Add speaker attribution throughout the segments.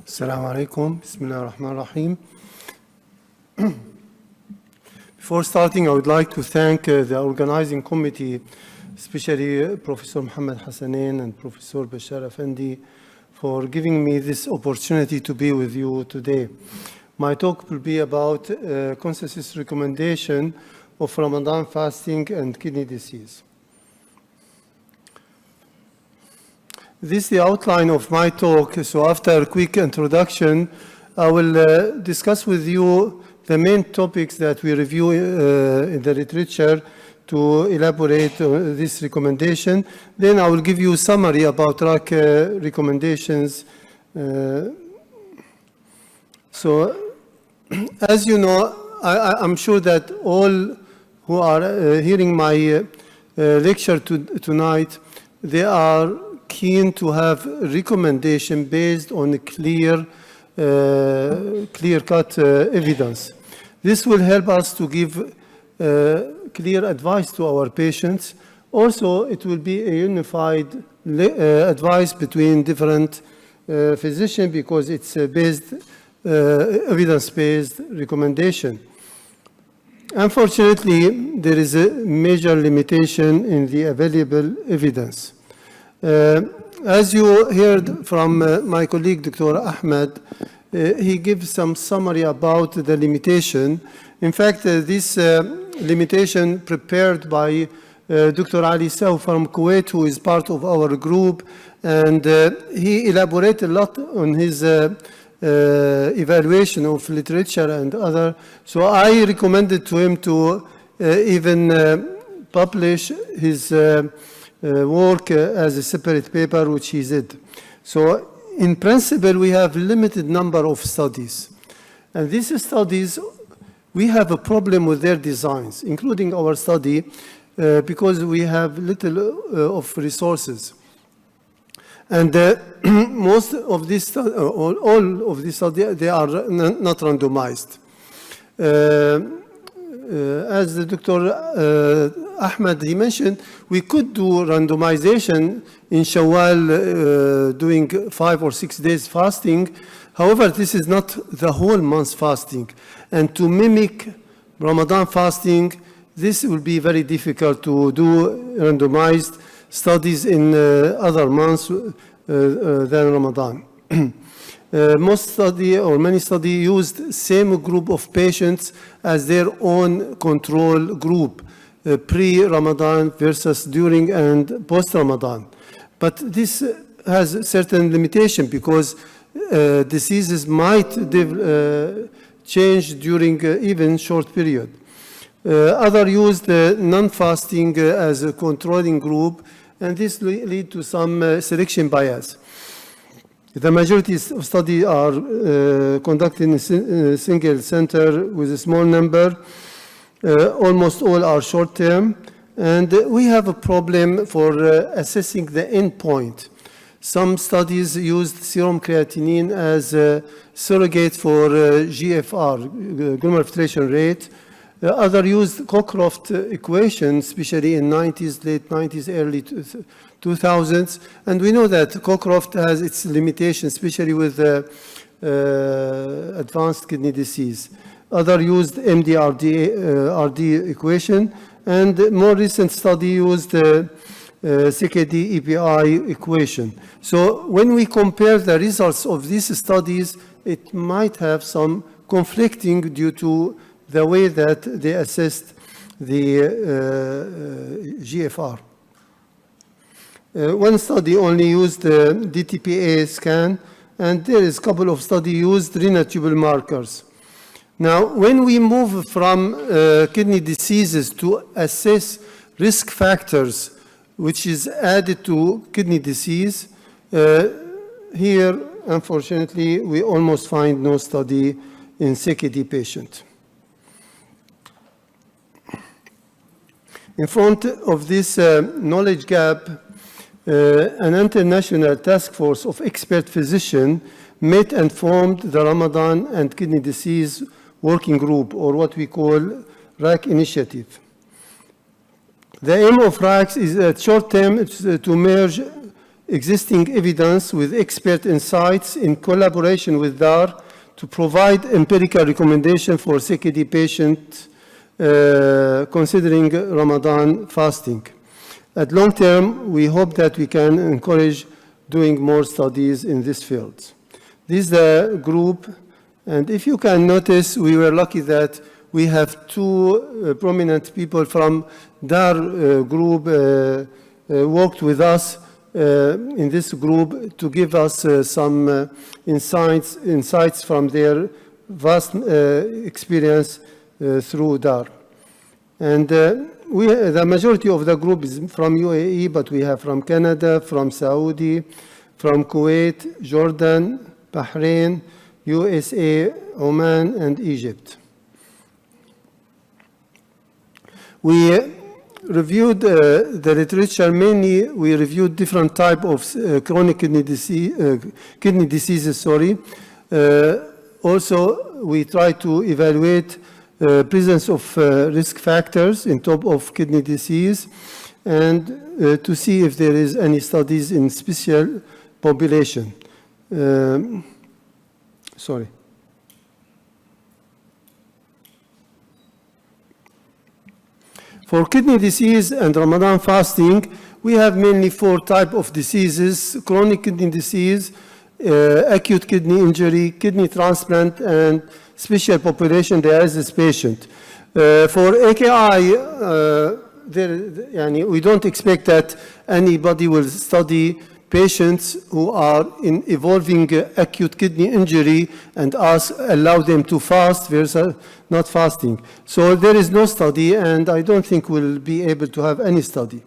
Speaker 1: Assalamu alaikum. Bismillah ar-Rahman ar-Rahim. Before starting, I would like to thank the organizing committee, especially Professor Muhammad Hassanin and Professor Bashar Effendi, for giving me this opportunity to be with you today. My talk will be about consensus recommendation of Ramadan fasting and kidney disease. This is the outline of my talk. So after a quick introduction, I will discuss with you the main topics that we review in the literature to elaborate this recommendation. Then I will give you a summary about RAC recommendations. So as you know, I'm sure that all who are hearing my lecture tonight, they are keen to have recommendation based on clear-cut evidence. This will help us to give clear advice to our patients. Also, it will be a unified advice between different physicians because it's a evidence-based recommendation. Unfortunately, there is a major limitation in the available evidence. As you heard from my colleague, Dr. Ahmed, he gives some summary about the limitation. In fact, this limitation prepared by Dr. Ali Sow from Kuwait, who is part of our group, and he elaborated a lot on his evaluation of literature and other. So I recommended to him to even publish his work as a separate paper, which he did. So in principle, we have limited number of studies. And these studies, we have a problem with their designs, including our study, because we have little of resources. And most of these, all of these studies, they are not randomized. As the Dr. Ahmed, he mentioned, we could do randomization in Shawwal doing 5 or 6 days fasting. However, this is not the whole month fasting. And to mimic Ramadan fasting, this will be very difficult to do randomized studies in other months than Ramadan. Most study or many study used same group of patients as their own control group, pre-Ramadan versus during and post-Ramadan. But this has certain limitation because diseases might change during even short period. Other used non-fasting as a controlling group, and this lead to some selection bias. The majority of studies are conducted in a single center with a small number. Almost all are short-term. And we have a problem for assessing the endpoint. Some studies used serum creatinine as a surrogate for GFR, glomerular filtration rate. Other used Cockcroft equation, especially in 90s, late 90s, early 2000s. And we know that Cockcroft has its limitations, especially with advanced kidney disease. Other used MDRD equation. And more recent study used CKD EPI equation. So when we compare the results of these studies, it might have some conflicting due to the way that they assessed the GFR. One study only used the DTPA scan, and there is a couple of studies used renal tubule markers. Now, when we move from kidney diseases to assess risk factors, which is added to kidney disease, here, unfortunately, we almost find no study in CKD patient. In front of this knowledge gap, an international task force of expert physicians met and formed the Ramadan and Kidney Disease Working Group, or what we call RAC initiative. The aim of RACs is at short term to merge existing evidence with expert insights in collaboration with DAR to provide empirical recommendation for CKD patients considering Ramadan fasting. At long term, we hope that we can encourage doing more studies in this field. This is the group, and if you can notice, we were lucky that we have two prominent people from DAR group worked with us in this group to give us some insights from their vast experience through DAR. And the majority of the group is from UAE, but we have from Canada, from Saudi, from Kuwait, Jordan, Bahrain, USA, Oman, and Egypt. We reviewed the literature. Mainly, we reviewed different types of chronic kidney diseases. Also, we tried to evaluate presence of risk factors in top of kidney disease, and to see if there is any studies in special population. For kidney disease and Ramadan fasting, we have mainly 4 types of diseases: chronic kidney disease, acute kidney injury, kidney transplant, and special population dialysis patient. For AKI, we don't expect that anybody will study patients who are in evolving acute kidney injury and allow them to fast versus not fasting. So there is no study, and I don't think we'll be able to have any study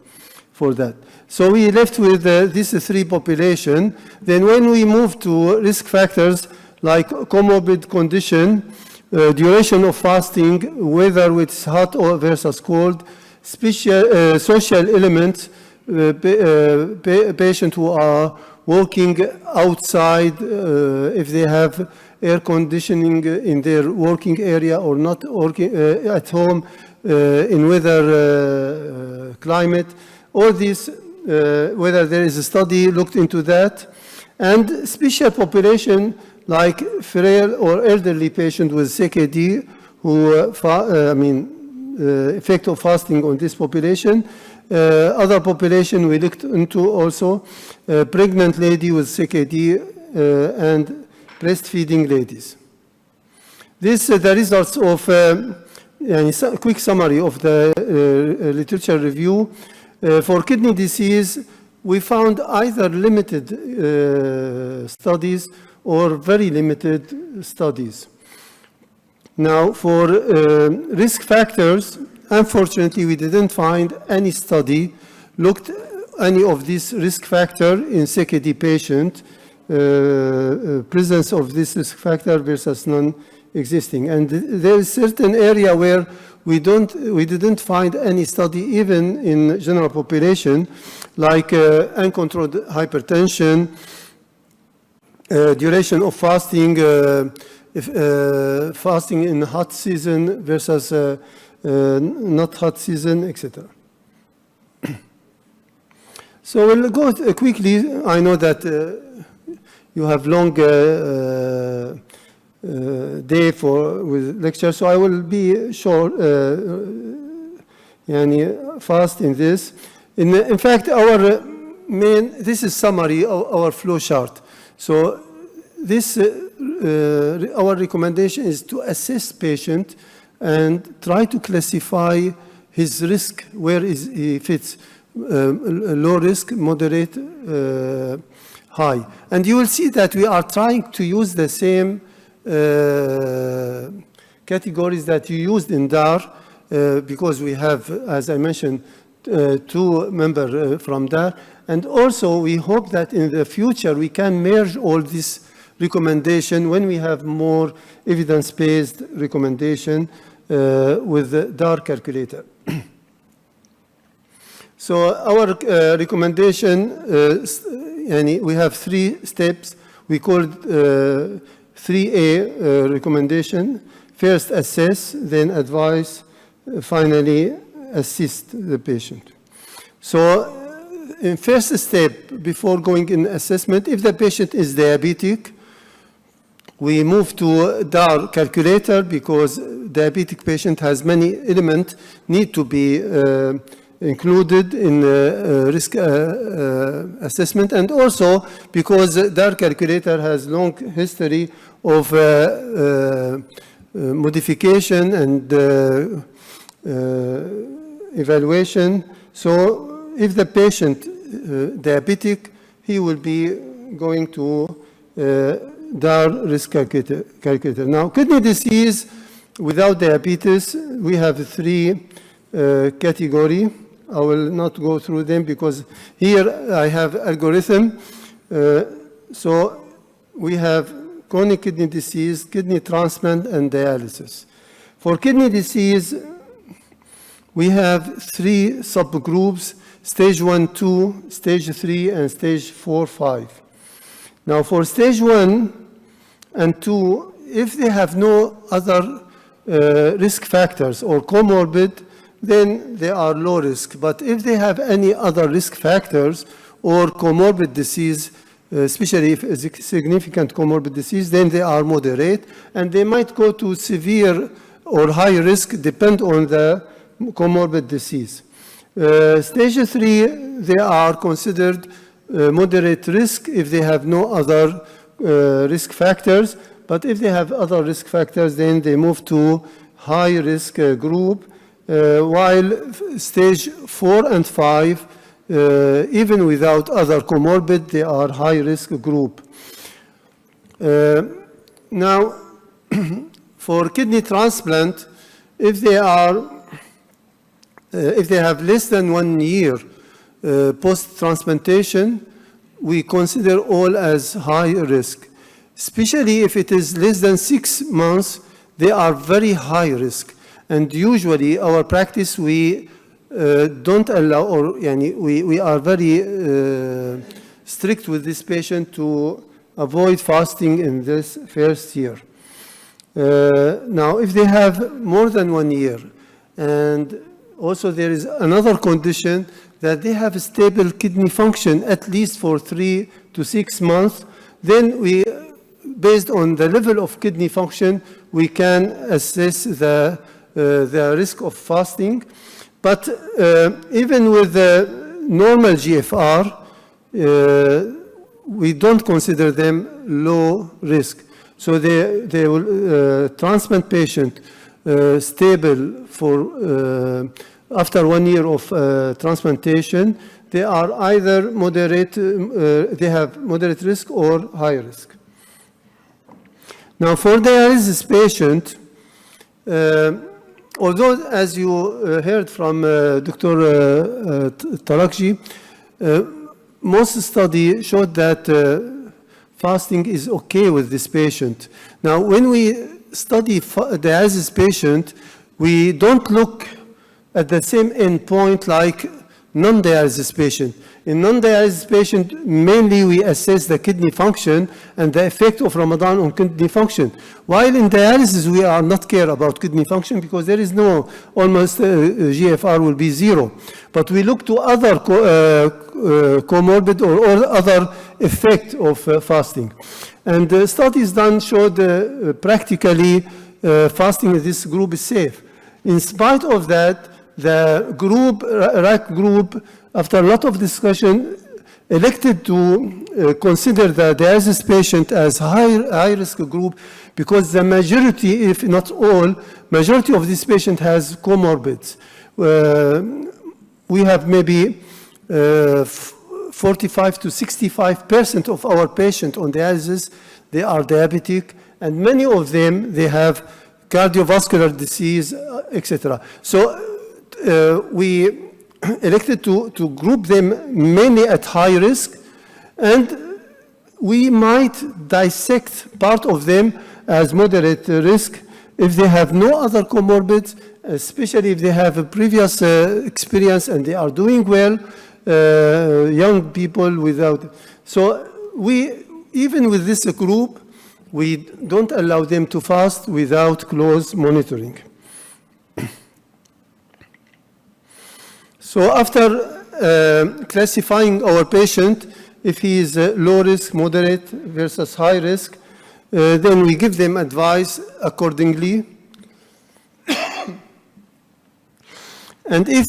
Speaker 1: for that. So we left with these 3 populations. Then when we move to risk factors like comorbid condition, duration of fasting, whether it's hot or versus cold, social elements, patients who are working outside, if they have air conditioning in their working area or not working at home in weather climate, all these, whether there is a study looked into that, and special population like frail or elderly patient with CKD, who effect of fasting on this population. Other population we looked into also, pregnant lady with CKD and breastfeeding ladies. This the results of a quick summary of the literature review. For kidney disease, we found either limited studies or very limited studies. Now, for risk factors, unfortunately, we didn't find any study looked any of these risk factor in CKD patient, presence of this risk factor versus non-existing. And there is certain area where we didn't find any study even in general population, like uncontrolled hypertension, duration of fasting, fasting in hot season versus not hot season, etc. So we'll go quickly. I know that you have long day with lecture, so I will be short, fast in this. In fact, our this is summary of our flow chart. So this, our recommendation is to assess patient and try to classify his risk, where he fits, low risk, moderate, high. And you will see that we are trying to use the same categories that you used in DAR, because we have, as I mentioned, 2 members from DAR. And also, we hope that in the future, we can merge all these recommendations when we have more evidence-based recommendation with the DAR calculator. So our recommendation, we have 3 steps. We call it 3A recommendation. First, assess, then advise, finally, assist the patient. So in first step, before going in assessment, if the patient is diabetic, we move to DAR calculator because diabetic patient has many elements need to be included in risk assessment, and also because DAR calculator has long history of modification and evaluation. So if the patient diabetic, he will be going to DAR risk calculator. Now, kidney disease without diabetes, we have three categories. I will not go through them because here I have algorithm. So we have chronic kidney disease, kidney transplant, and dialysis. For kidney disease, we have three subgroups: stage 1, 2, stage 3, and stage 4, 5. Now, for stage 1 and 2, if they have no other risk factors or comorbid, then they are low risk. But if they have any other risk factors or comorbid disease, especially if it's a significant comorbid disease, then they are moderate, and they might go to severe or high risk, depend on the comorbid disease. Stage 3, they are considered moderate risk if they have no other risk factors, but if they have other risk factors, then they move to high risk group, while stage 4 and 5, even without other comorbid, they are high risk group. Now, for kidney transplant, if they have less than 1 year post-transplantation, we consider all as high risk. Especially if it is less than 6 months, they are very high risk. And usually our practice, we don't allow, or we are very strict with this patient to avoid fasting in this first year. Now, if they have more than 1 year, and also there is another condition that they have stable kidney function at least for 3 to 6 months, then we, based on the level of kidney function, we can assess the risk of fasting. But even with the normal GFR, we don't consider them low risk. So they will transplant patient stable for after 1 year of transplantation, they are either moderate, they have moderate risk or high risk. Now, for dialysis patient, although as you heard from Dr. Tarakji, most studies showed that fasting is okay with this patient. Now, when we study dialysis patient, we don't look at the same endpoint like non-dialysis patient. In non-dialysis patient, mainly we assess the kidney function and the effect of Ramadan on kidney function. While in dialysis, we are not care about kidney function because there is no, almost GFR will be 0. But we look to other comorbid or other effect of fasting. And studies done showed practically fasting in this group is safe. In spite of that, the group, RAC group, after a lot of discussion, elected to consider the dialysis patient as high risk group because the majority, if not all, majority of this patient has comorbids. We have maybe 45 to 65% of our patients on dialysis, they are diabetic, and many of them, they have cardiovascular disease, etc. So we elected to group them mainly at high risk, and we might dissect part of them as moderate risk if they have no other comorbids, especially if they have a previous experience and they are doing well, young people without. So we, even with this group, we don't allow them to fast without close monitoring. So after classifying our patient, if he is low risk, moderate versus high risk, then we give them advice accordingly. And if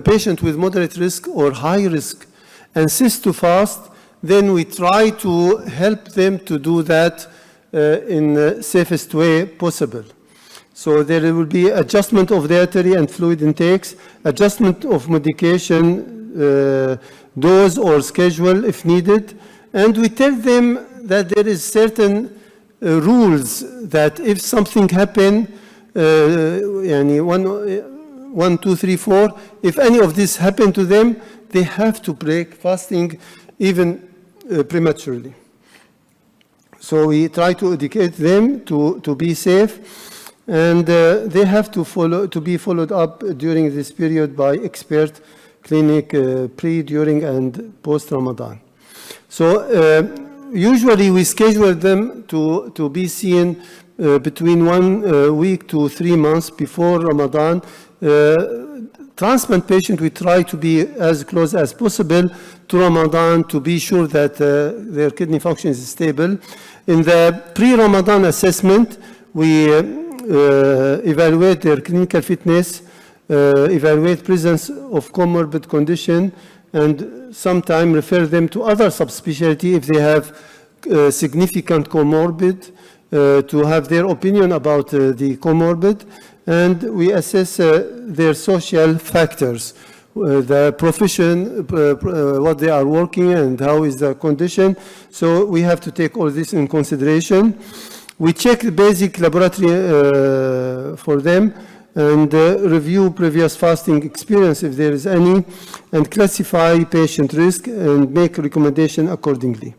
Speaker 1: patient with moderate risk or high risk insists to fast, then we try to help them to do that in the safest way possible. So there will be adjustment of dietary and fluid intakes, adjustment of medication dose or schedule if needed, and we tell them that there is certain rules that if something happen, one, two, three, four, if any of this happen to them, they have to break fasting even prematurely. So we try to educate them to be safe, and they have to be followed up during this period by expert clinic pre, during, and post-Ramadan. So usually we schedule them to be seen between 1 week to 3 months before Ramadan. Transplant patient, we try to be as close as possible to Ramadan to be sure that their kidney function is stable. In the pre-Ramadan assessment, we evaluate their clinical fitness, evaluate presence of comorbid condition, and sometimes refer them to other subspecialty if they have significant comorbid, to have their opinion about the comorbid. And we assess their social factors, the profession, what they are working, and how is the condition. So we have to take all this in consideration. We check the basic laboratory for them, and review previous fasting experience if there is any, and classify patient risk and make recommendation accordingly.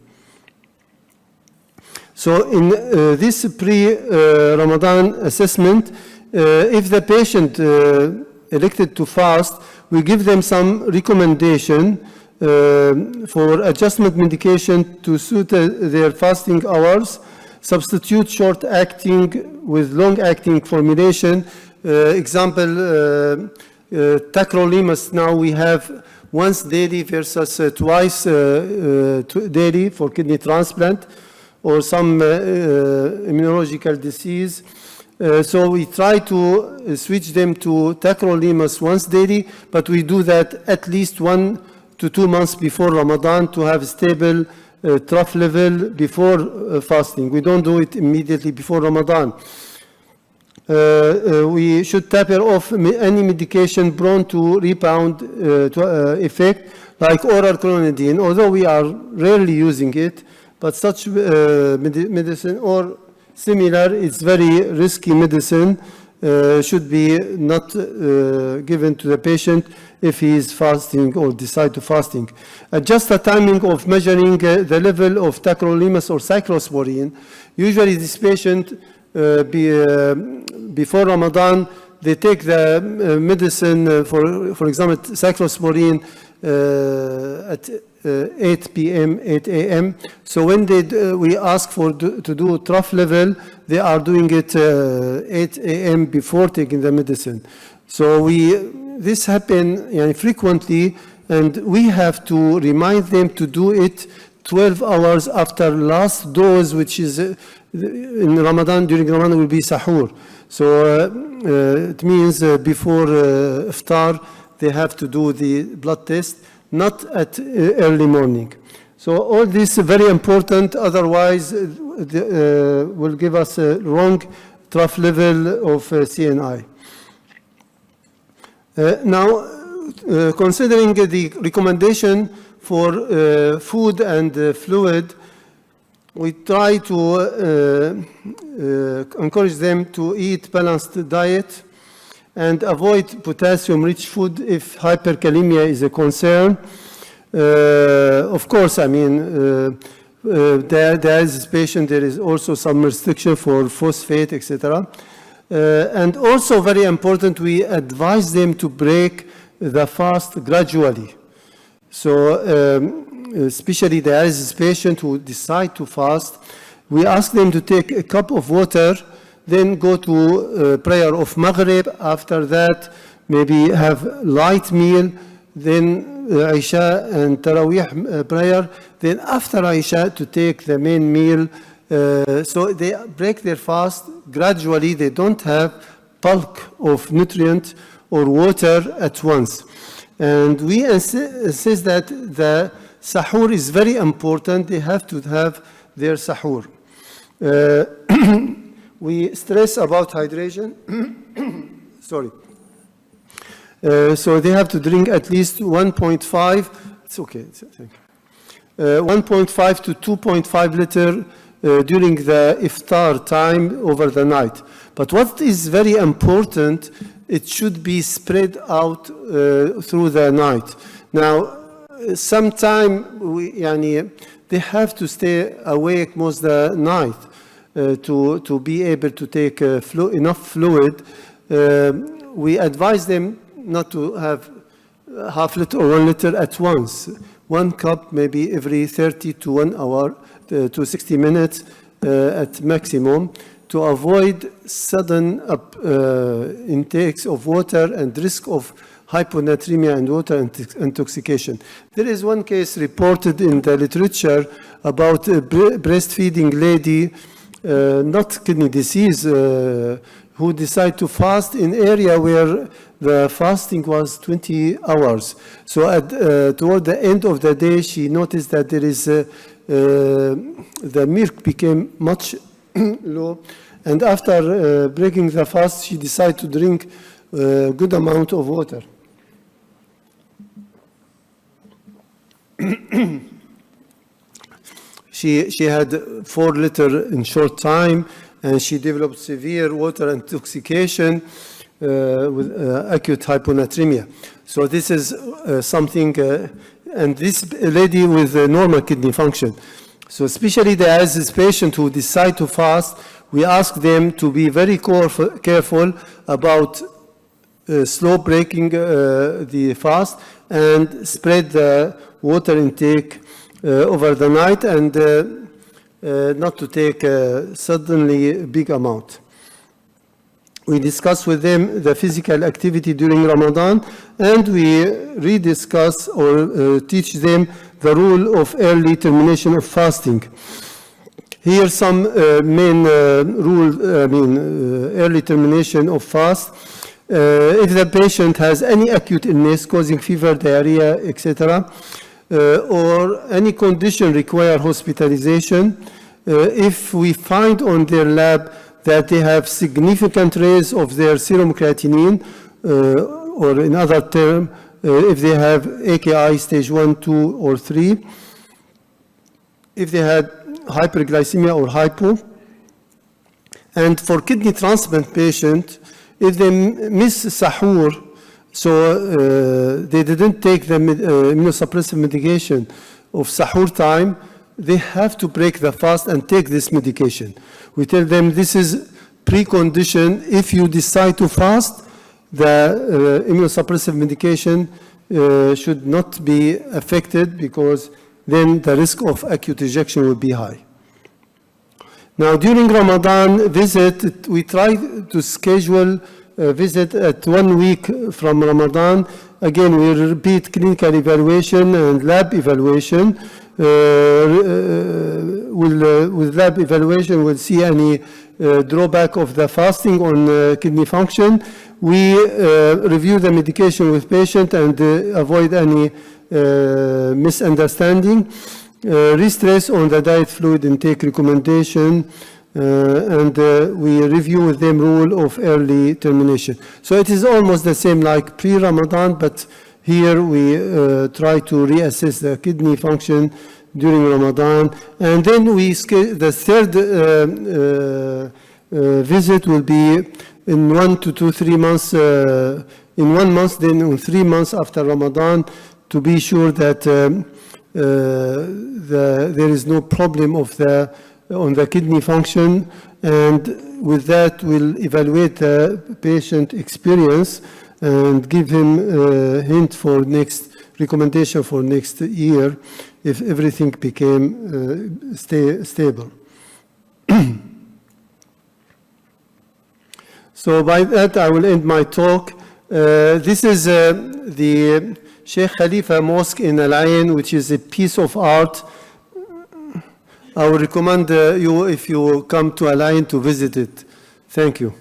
Speaker 1: So in this pre-Ramadan assessment, if the patient elected to fast, we give them some recommendation for adjustment medication to suit their fasting hours, substitute short-acting with long-acting formulation. Example, tacrolimus now we have once daily versus twice daily for kidney transplant, or some immunological disease. So we try to switch them to tacrolimus once daily, but we do that at least 1 to 2 months before Ramadan to have stable trough level before fasting. We don't do it immediately before Ramadan. We should taper off any medication prone to rebound effect, like oral clonidine, although we are rarely using it, but such medicine or similar, it's very risky medicine, should be not given to the patient if he is fasting or decide to fasting. Adjust the timing of measuring the level of tacrolimus or cyclosporine. Usually this patient, before Ramadan, they take the medicine, for example, cyclosporine at 8 p.m., 8 a.m. So when we ask to do trough level, they are doing it 8 a.m. before taking the medicine. So this happens frequently, and we have to remind them to do it 12 hours after last dose, which is in Ramadan, during Ramadan will be sahur. So it means before iftar, they have to do the blood test, not at early morning. So all this is very important, otherwise will give us a wrong trough level of CNI. Now, considering the recommendation for food and fluid, we try to encourage them to eat balanced diet and avoid potassium-rich food if hyperkalemia is a concern. Of course, I mean, there is patient, there is also some restriction for phosphate, etc. And also very important, we advise them to break the fast gradually. So especially there is a patient who decide to fast, we ask them to take a cup of water, then go to prayer of Maghrib. After that, maybe have light meal, then Isha and Taraweeh prayer, then after Isha to take the main meal. So they break their fast gradually. They don't have bulk of nutrient or water at once. And we insist that the sahur is very important. They have to have their sahur. We stress about hydration. Sorry. So they have to drink at least 1.5. It's okay. Thank you. 1.5 to 2.5 liter during the iftar time over the night. But what is very important, it should be spread out through the night. Now, sometime they have to stay awake most of the night to be able to take enough fluid. We advise them not to have half liter or 1 liter at once. 1 cup maybe every 30 to 1 hour to 60 minutes at maximum, to avoid sudden intakes of water and risk of hyponatremia and water intoxication. There is one case reported in the literature about a breastfeeding lady, not kidney disease, who decided to fast in area where the fasting was 20 hours. So toward the end of the day, she noticed that there is the milk became much low. And after breaking the fast, she decided to drink a good amount of water. She had 4 liters in short time, and she developed severe water intoxication with acute hyponatremia. So this is something, and this lady with normal kidney function. So especially the dialysis patient who decide to fast, we ask them to be very careful about slow breaking the fast and spread the water intake over the night, and not to take suddenly a big amount. We discuss with them the physical activity during Ramadan, and we rediscuss or teach them the rule of early termination of fasting. Here some main early termination of fast. If the patient has any acute illness causing fever, diarrhea, etc., or any condition require hospitalization, if we find on their lab that they have significant raise of their serum creatinine, or in other term, if they have AKI stage 1, 2, or 3, if they had hyperglycemia or hypo, and for kidney transplant patient, if they miss sahur, so they didn't take the immunosuppressive medication of sahur time, they have to break the fast and take this medication. We tell them this is precondition. If you decide to fast, the immunosuppressive medication should not be affected, because then the risk of acute rejection will be high. Now, during Ramadan visit, we try to schedule a visit at 1 week from Ramadan. Again, we repeat clinical evaluation and lab evaluation. With lab evaluation, we'll see any drawback of the fasting on kidney function. We review the medication with patient and avoid any misunderstanding. Restress on the diet fluid intake recommendation, and we review with them rule of early termination. So it is almost the same like pre-Ramadan, but here we try to reassess the kidney function during Ramadan. And then the third visit will be in 1 to 3 months, in 1 month, then in 3 months after Ramadan, to be sure that there is no problem on the kidney function. And with that, we'll evaluate the patient experience and give him a hint for next recommendation for next year if everything became stable. So by that, I will end my talk. This is the Sheikh Khalifa Mosque in Al Ain, which is a piece of art. I would recommend you, if you come to Al Ain, to visit it. Thank you.